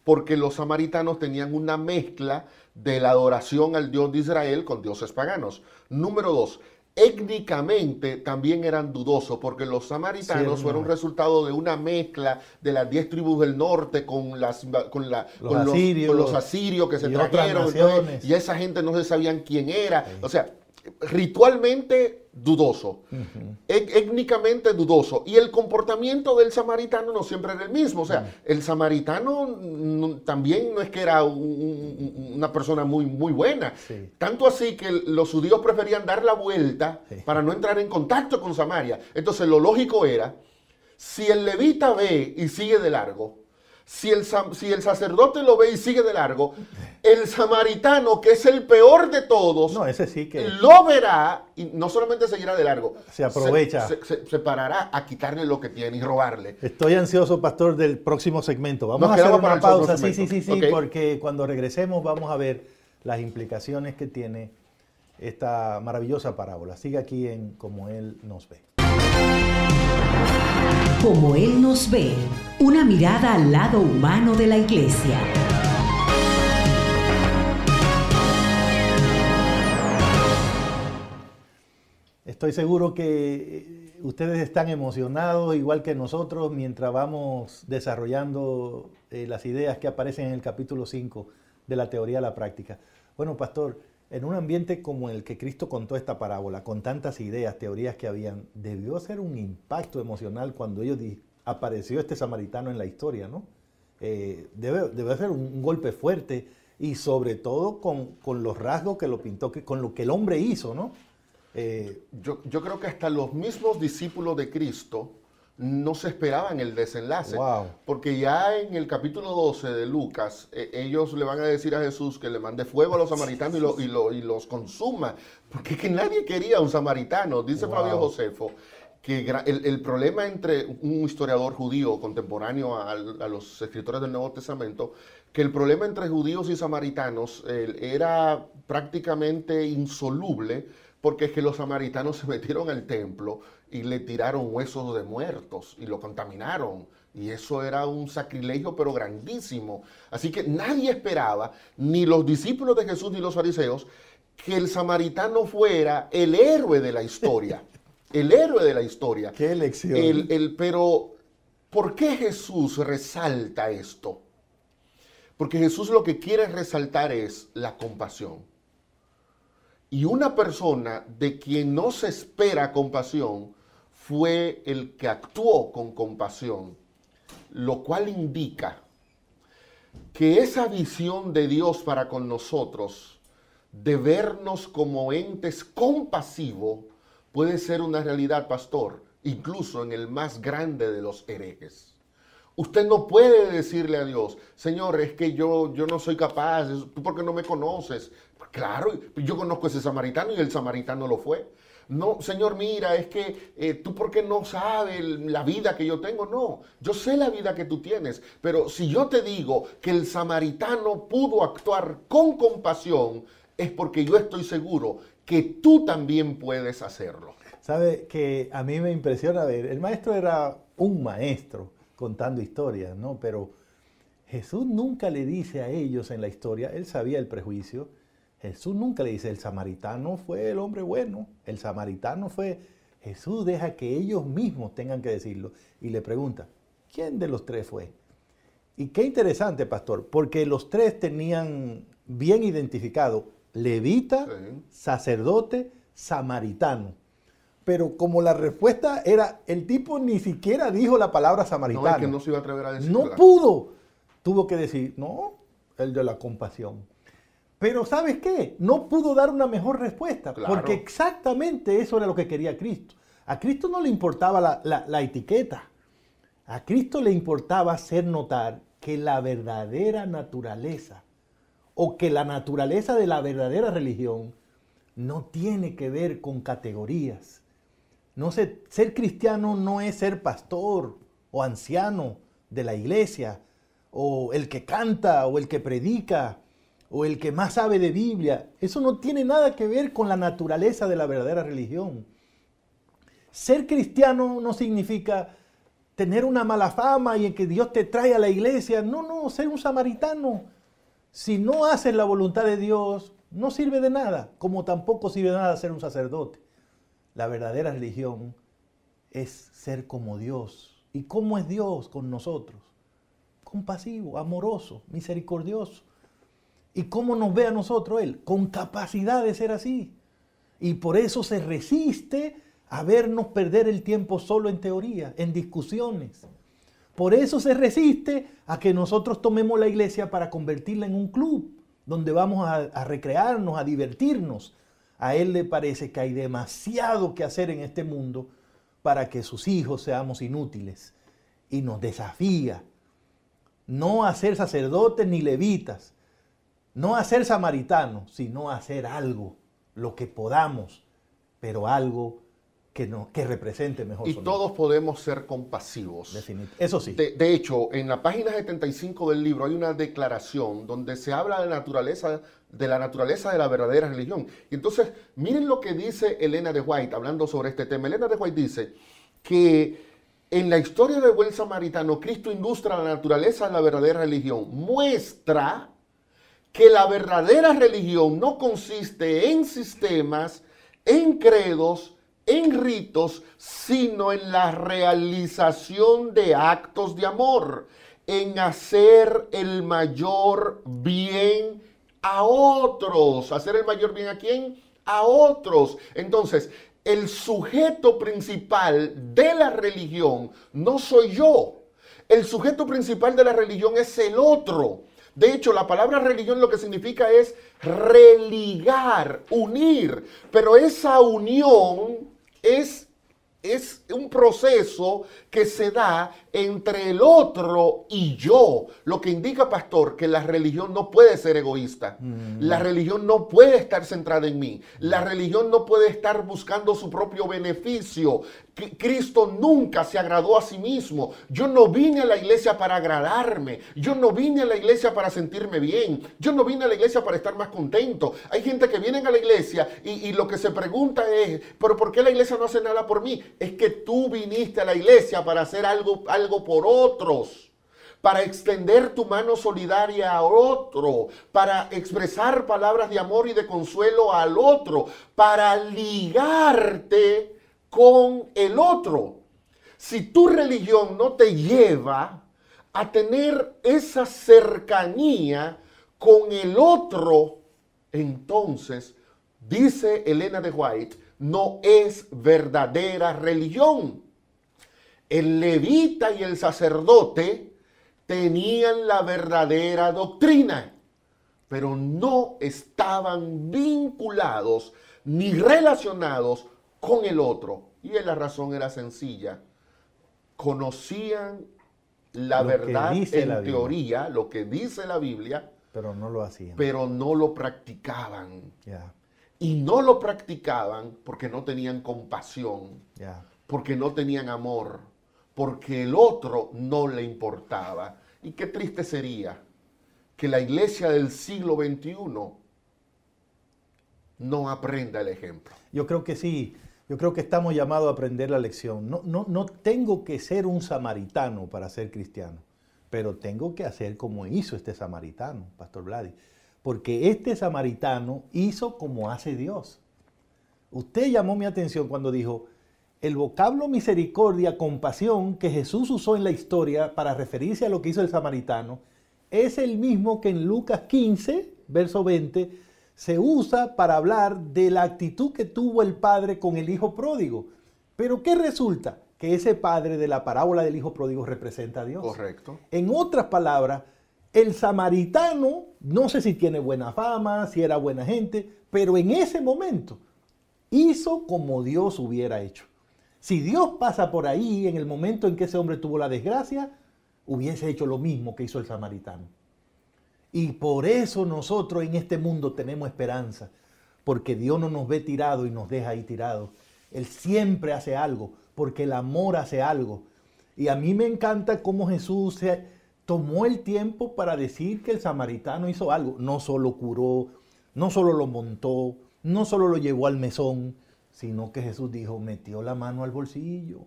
[SPEAKER 5] porque los samaritanos tenían una mezcla de la adoración al Dios de Israel con dioses paganos. Número 2, étnicamente también eran dudosos, porque los samaritanos fueron resultado de una mezcla de las 10 tribus del norte con los asirios que se trajeron, y esa gente no se sabían quién era. Sí. O sea, ritualmente dudoso, étnicamente dudoso, y el comportamiento del samaritano no siempre era el mismo. O sea, el samaritano también no es que era una persona muy buena, tanto así que los judíos preferían dar la vuelta para no entrar en contacto con Samaria. Entonces lo lógico era, si el levita ve y sigue de largo, si el sacerdote lo ve y sigue de largo, el samaritano, que es el peor de todos,
[SPEAKER 6] ese sí que
[SPEAKER 5] lo verá y no solamente seguirá de largo,
[SPEAKER 6] se aprovecha,
[SPEAKER 5] se parará a quitarle lo que tiene y robarle.
[SPEAKER 6] Estoy ansioso, pastor, del próximo segmento. Vamos a hacer una pausa, sí, okay. Porque cuando regresemos vamos a ver las implicaciones que tiene esta maravillosa parábola. Sigue aquí en Como Él nos ve.
[SPEAKER 7] Como Él nos ve, una mirada al lado humano de la iglesia.
[SPEAKER 6] Estoy seguro que ustedes están emocionados, igual que nosotros, mientras vamos desarrollando las ideas que aparecen en el capítulo 5 de la teoría a la práctica. Bueno, pastor, en un ambiente como el que Cristo contó esta parábola, con tantas ideas, teorías que habían, debió ser un impacto emocional cuando apareció este samaritano en la historia, ¿no? Debe ser un golpe fuerte, y sobre todo con los rasgos que lo pintó, con lo que el hombre hizo, ¿no?
[SPEAKER 5] Yo creo que hasta los mismos discípulos de Cristo no se esperaban el desenlace.
[SPEAKER 6] Wow.
[SPEAKER 5] Porque ya en el capítulo 12 de Lucas, ellos le van a decir a Jesús que le mande fuego a los samaritanos y los consuma. Porque que nadie quería a un samaritano. Dice Flavio Josefo que el problema entre un historiador judío contemporáneo a los escritores del Nuevo Testamento, que el problema entre judíos y samaritanos era prácticamente insoluble, porque es que los samaritanos se metieron al templo y le tiraron huesos de muertos y lo contaminaron. Y eso era un sacrilegio, pero grandísimo. Así que nadie esperaba, ni los discípulos de Jesús ni los fariseos, que el samaritano fuera el héroe de la historia. El héroe de la historia.
[SPEAKER 6] ¡Qué elección!
[SPEAKER 5] Pero, ¿por qué Jesús resalta esto? Porque Jesús lo que quiere resaltar es la compasión. Y una persona de quien no se espera compasión fue el que actuó con compasión, lo cual indica que esa visión de Dios para con nosotros, de vernos como entes compasivos, puede ser una realidad, pastor, incluso en el más grande de los herejes. Usted no puede decirle a Dios, Señor, es que yo no soy capaz, tú porque no me conoces. Claro, yo conozco a ese samaritano y el samaritano lo fue. No, Señor, mira, es que tú porque no sabes la vida que yo tengo. No, yo sé la vida que tú tienes, pero si yo te digo que el samaritano pudo actuar con compasión, es porque yo estoy seguro que tú también puedes hacerlo.
[SPEAKER 6] Sabe que a mí me impresiona ver, el maestro era un maestro contando historias, ¿no? Pero Jesús nunca le dice a ellos en la historia, él sabía el prejuicio, Jesús nunca le dice, el samaritano fue el hombre bueno, el samaritano fue... Jesús deja que ellos mismos tengan que decirlo y le pregunta, ¿quién de los tres fue? Y qué interesante, pastor, porque los tres tenían bien identificado levita, sacerdote, samaritano. Pero como la respuesta era, el tipo ni siquiera dijo la palabra samaritano.
[SPEAKER 5] No, es que no se iba a atrever a decirla.
[SPEAKER 6] No pudo. Tuvo que decir, no, el de la compasión. Pero ¿sabes qué? No pudo dar una mejor respuesta,
[SPEAKER 5] Claro.
[SPEAKER 6] porque exactamente eso era lo que quería Cristo. A Cristo no le importaba la etiqueta. A Cristo le importaba hacer notar que la verdadera naturaleza, o que la naturaleza de la verdadera religión, no tiene que ver con categorías. No sé, ser cristiano no es ser pastor o anciano de la iglesia, o el que canta, o el que predica, o el que más sabe de Biblia. Eso no tiene nada que ver con la naturaleza de la verdadera religión. Ser cristiano no significa tener una mala fama y en que Dios te trae a la iglesia. No, ser un samaritano. Si no haces la voluntad de Dios, no sirve de nada, como tampoco sirve de nada ser un sacerdote. La verdadera religión es ser como Dios. ¿Y cómo es Dios con nosotros? Compasivo, amoroso, misericordioso. ¿Y cómo nos ve a nosotros Él? Con capacidad de ser así. Y por eso se resiste a vernos perder el tiempo solo en teoría, en discusiones. Por eso se resiste a que nosotros tomemos la iglesia para convertirla en un club, donde vamos a recrearnos, a divertirnos. A Él le parece que hay demasiado que hacer en este mundo para que sus hijos seamos inútiles. Y nos desafía no a ser sacerdotes ni levitas, no a ser samaritanos, sino a hacer algo, lo que podamos, pero algo que represente mejor.
[SPEAKER 5] Y todos podemos ser compasivos.
[SPEAKER 6] Eso sí.
[SPEAKER 5] De hecho, en la página 75 del libro hay una declaración donde se habla de la naturaleza de la verdadera religión. Y entonces, miren lo que dice Elena de White, hablando sobre este tema. Elena de White dice que en la historia del buen samaritano, Cristo ilustra la naturaleza de la verdadera religión. Muestra que la verdadera religión no consiste en sistemas, en credos, en ritos, sino en la realización de actos de amor, en hacer el mayor bien a otros. ¿Hacer el mayor bien a quién? A otros. Entonces, el sujeto principal de la religión no soy yo. El sujeto principal de la religión es el otro. De hecho, la palabra religión lo que significa es religar, unir. Pero esa unión es un proceso que se da entre el otro y yo. Lo que indica, pastor, que la religión no puede ser egoísta. La religión no puede estar centrada en mí. La religión no puede estar buscando su propio beneficio. Cristo nunca se agradó a sí mismo. Yo no vine a la iglesia para agradarme. Yo no vine a la iglesia para sentirme bien. Yo no vine a la iglesia para estar más contento. Hay gente que viene a la iglesia y lo que se pregunta es, ¿pero por qué la iglesia no hace nada por mí? Es que tú viniste a la iglesia para hacer algo por otros, para extender tu mano solidaria a otro, para expresar palabras de amor y de consuelo al otro, para ligarte con el otro. Si tu religión no te lleva a tener esa cercanía con el otro, entonces, dice Elena de White, no es verdadera religión. El levita y el sacerdote tenían la verdadera doctrina, pero no estaban vinculados ni relacionados con el otro. Y la razón era sencilla. Conocían la verdad en teoría, lo que dice la Biblia,
[SPEAKER 6] pero no lo hacían.
[SPEAKER 5] Pero no lo practicaban.
[SPEAKER 6] Yeah.
[SPEAKER 5] Y no lo practicaban porque no tenían compasión,
[SPEAKER 6] Yeah.
[SPEAKER 5] porque no tenían amor, porque el otro no le importaba. Y qué triste sería que la iglesia del siglo XXI no aprenda el ejemplo.
[SPEAKER 6] Yo creo que sí. Yo creo que estamos llamados a aprender la lección. No tengo que ser un samaritano para ser cristiano, pero tengo que hacer como hizo este samaritano, Pastor Vladi. Porque este samaritano hizo como hace Dios. Usted llamó mi atención cuando dijo, el vocablo misericordia, compasión, que Jesús usó en la historia para referirse a lo que hizo el samaritano, es el mismo que en Lucas 15, verso 20, se usa para hablar de la actitud que tuvo el padre con el hijo pródigo. Pero ¿qué resulta? Que ese padre de la parábola del hijo pródigo representa a Dios.
[SPEAKER 5] Correcto.
[SPEAKER 6] En otras palabras, El samaritano, no sé si tiene buena fama, si era buena gente, pero en ese momento hizo como Dios hubiera hecho. Si Dios pasa por ahí en el momento en que ese hombre tuvo la desgracia, hubiese hecho lo mismo que hizo el samaritano. Y por eso nosotros en este mundo tenemos esperanza, porque Dios no nos ve tirados y nos deja ahí tirados. Él siempre hace algo, porque el amor hace algo. Y a mí me encanta cómo Jesús se tomó el tiempo para decir que el samaritano hizo algo. No solo curó, no solo lo montó, no solo lo llevó al mesón, sino que Jesús dijo, metió la mano al bolsillo,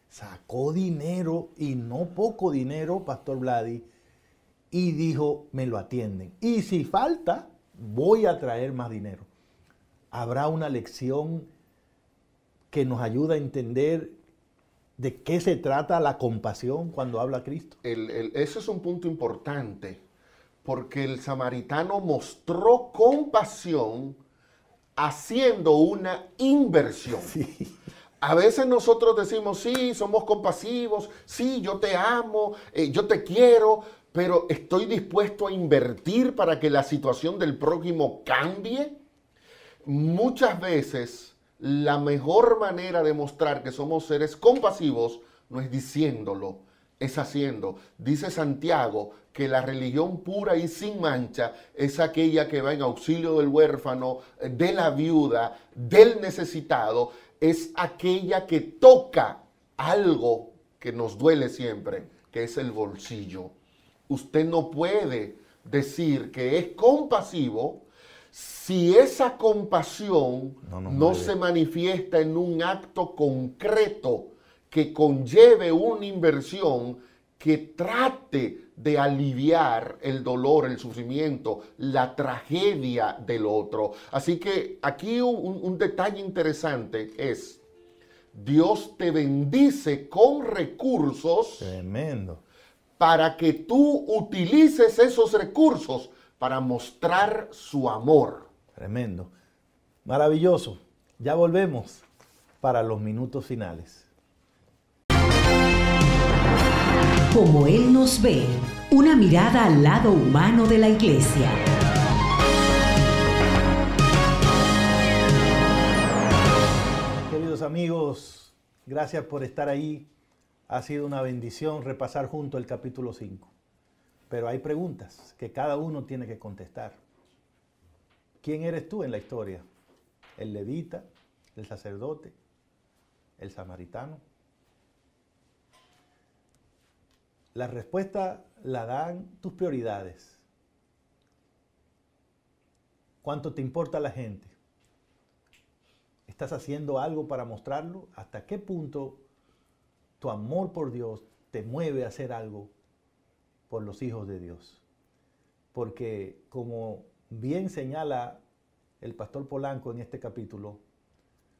[SPEAKER 6] sacó dinero, y no poco dinero, Pastor Vladi, y dijo, me lo atienden. Y si falta, voy a traer más dinero. Habrá una lección que nos ayuda a entender de qué se trata la compasión cuando habla Cristo.
[SPEAKER 5] Eso es un punto importante, porque el samaritano mostró compasión haciendo una inversión.
[SPEAKER 6] Sí.
[SPEAKER 5] A veces nosotros decimos, sí, somos compasivos, sí, yo te amo, yo te quiero, pero ¿estoy dispuesto a invertir para que la situación del prójimo cambie? Muchas veces la mejor manera de mostrar que somos seres compasivos no es diciéndolo, es haciendo. Dice Santiago que la religión pura y sin mancha es aquella que va en auxilio del huérfano, de la viuda, del necesitado, es aquella que toca algo que nos duele siempre, que es el bolsillo. Usted no puede decir que es compasivo si esa compasión no se manifiesta en un acto concreto que conlleve una inversión que trate de aliviar el dolor, el sufrimiento, la tragedia del otro. Así que aquí un detalle interesante es, Dios te bendice con recursos.
[SPEAKER 6] Tremendo.
[SPEAKER 5] Para que tú utilices esos recursos para mostrar su amor.
[SPEAKER 6] Tremendo. Maravilloso. Ya volvemos para los minutos finales.
[SPEAKER 7] Como Él nos ve, una mirada al lado humano de la iglesia.
[SPEAKER 6] Queridos amigos, gracias por estar ahí. Ha sido una bendición repasar junto el capítulo 5. Pero hay preguntas que cada uno tiene que contestar. ¿Quién eres tú en la historia? ¿El levita? ¿El sacerdote? ¿El samaritano? La respuesta la dan tus prioridades. ¿Cuánto te importa la gente? ¿Estás haciendo algo para mostrarlo? ¿Hasta qué punto tu amor por Dios te mueve a hacer algo por los hijos de Dios? Porque como bien señala el pastor Polanco en este capítulo,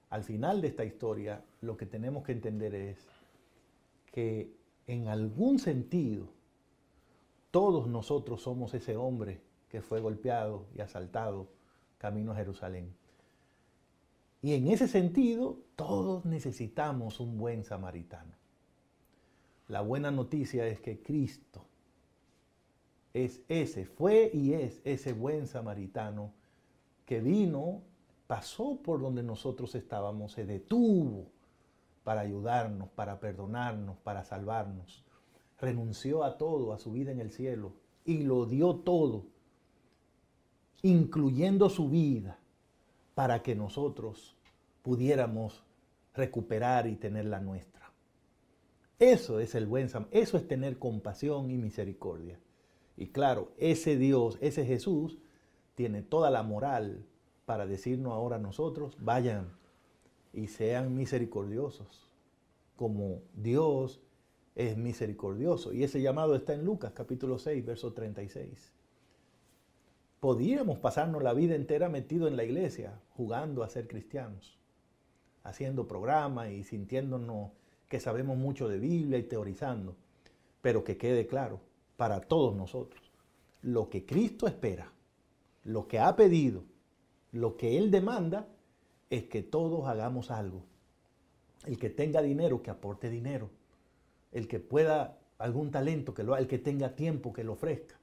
[SPEAKER 6] al final de esta historia lo que tenemos que entender es que en algún sentido todos nosotros somos ese hombre que fue golpeado y asaltado camino a Jerusalén. Y en ese sentido todos necesitamos un buen samaritano. La buena noticia es que Cristo fue y es ese buen samaritano que vino, pasó por donde nosotros estábamos, se detuvo para ayudarnos, para perdonarnos, para salvarnos. Renunció a todo, a su vida en el cielo, y lo dio todo, incluyendo su vida, para que nosotros pudiéramos recuperar y tener la nuestra. Eso es el buen samaritano, eso es tener compasión y misericordia. Y claro, ese Dios, ese Jesús, tiene toda la moral para decirnos ahora a nosotros, vayan y sean misericordiosos, como Dios es misericordioso. Y ese llamado está en Lucas capítulo 6, verso 36. Podríamos pasarnos la vida entera metidos en la iglesia, jugando a ser cristianos, haciendo programas y sintiéndonos que sabemos mucho de Biblia y teorizando, pero que quede claro para todos nosotros, lo que Cristo espera, lo que ha pedido, lo que Él demanda, es que todos hagamos algo. El que tenga dinero, que aporte dinero. El que pueda algún talento, el que tenga tiempo, que lo ofrezca.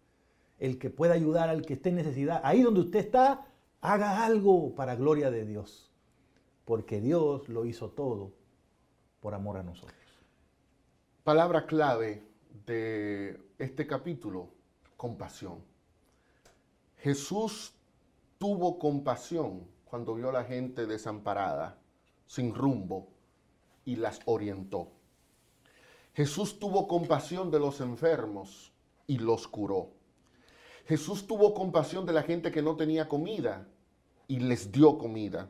[SPEAKER 6] el que pueda ayudar al que esté en necesidad. Ahí donde usted está, haga algo para gloria de Dios, porque Dios lo hizo todo por amor a nosotros.
[SPEAKER 5] Palabra clave de este capítulo: compasión. Jesús tuvo compasión cuando vio a la gente desamparada, sin rumbo, y las orientó. Jesús tuvo compasión de los enfermos y los curó. Jesús tuvo compasión de la gente que no tenía comida y les dio comida.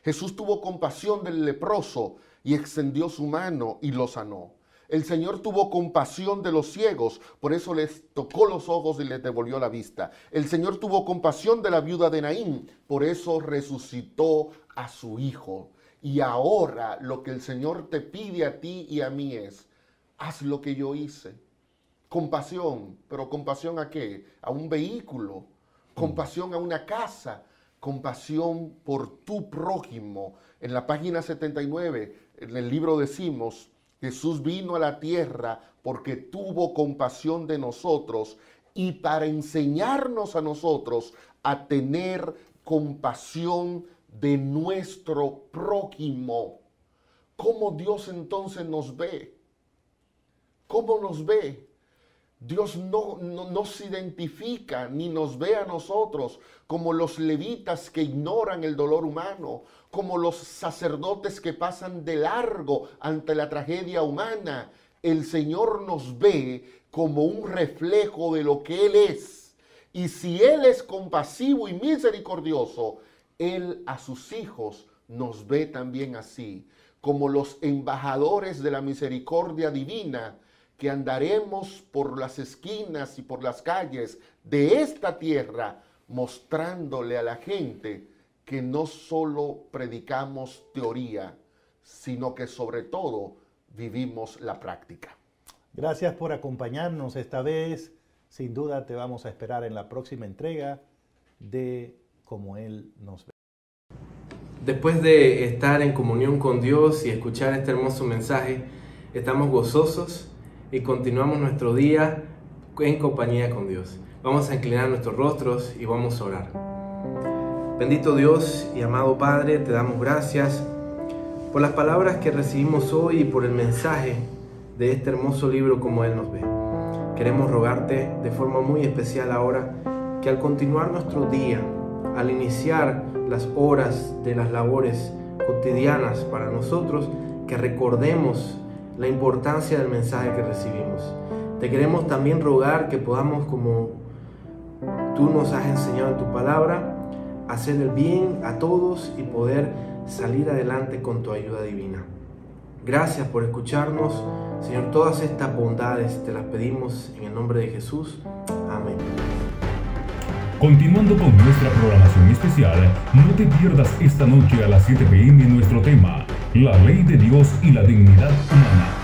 [SPEAKER 5] Jesús tuvo compasión del leproso y extendió su mano y lo sanó. El Señor tuvo compasión de los ciegos, por eso les tocó los ojos y les devolvió la vista. El Señor tuvo compasión de la viuda de Naín, por eso resucitó a su hijo. Y ahora lo que el Señor te pide a ti y a mí es: haz lo que yo hice. Compasión, pero ¿compasión a qué? A un vehículo, compasión a una casa, compasión por tu prójimo. En la página 79, en el libro decimos: Jesús vino a la tierra porque tuvo compasión de nosotros y para enseñarnos a nosotros a tener compasión de nuestro prójimo. ¿Cómo Dios entonces nos ve? ¿Cómo nos ve? Dios no se identifica ni nos ve a nosotros como los levitas que ignoran el dolor humano, como los sacerdotes que pasan de largo ante la tragedia humana. El Señor nos ve como un reflejo de lo que Él es. Y si Él es compasivo y misericordioso, Él a sus hijos nos ve también así, como los embajadores de la misericordia divina, que andaremos por las esquinas y por las calles de esta tierra mostrándole a la gente que no solo predicamos teoría, sino que sobre todo vivimos la práctica.
[SPEAKER 6] Gracias por acompañarnos esta vez. Sin duda te vamos a esperar en la próxima entrega de Como Él nos ve.
[SPEAKER 8] Después de estar en comunión con Dios y escuchar este hermoso mensaje, estamos gozosos y continuamos nuestro día en compañía con Dios. Vamos a inclinar nuestros rostros y vamos a orar. Bendito Dios y amado Padre, te damos gracias por las palabras que recibimos hoy y por el mensaje de este hermoso libro Como Él nos ve. Queremos rogarte de forma muy especial ahora que al continuar nuestro día, al iniciar las horas de las labores cotidianas para nosotros, que recordemos la importancia del mensaje que recibimos. Te queremos también rogar que podamos, como tú nos has enseñado en tu palabra, hacer el bien a todos y poder salir adelante con tu ayuda divina. Gracias por escucharnos, Señor. Todas estas bondades te las pedimos en el nombre de Jesús. Amén.
[SPEAKER 4] Continuando con nuestra programación especial, no te pierdas esta noche a las 7 p.m. nuestro tema: la ley de Dios y la dignidad humana.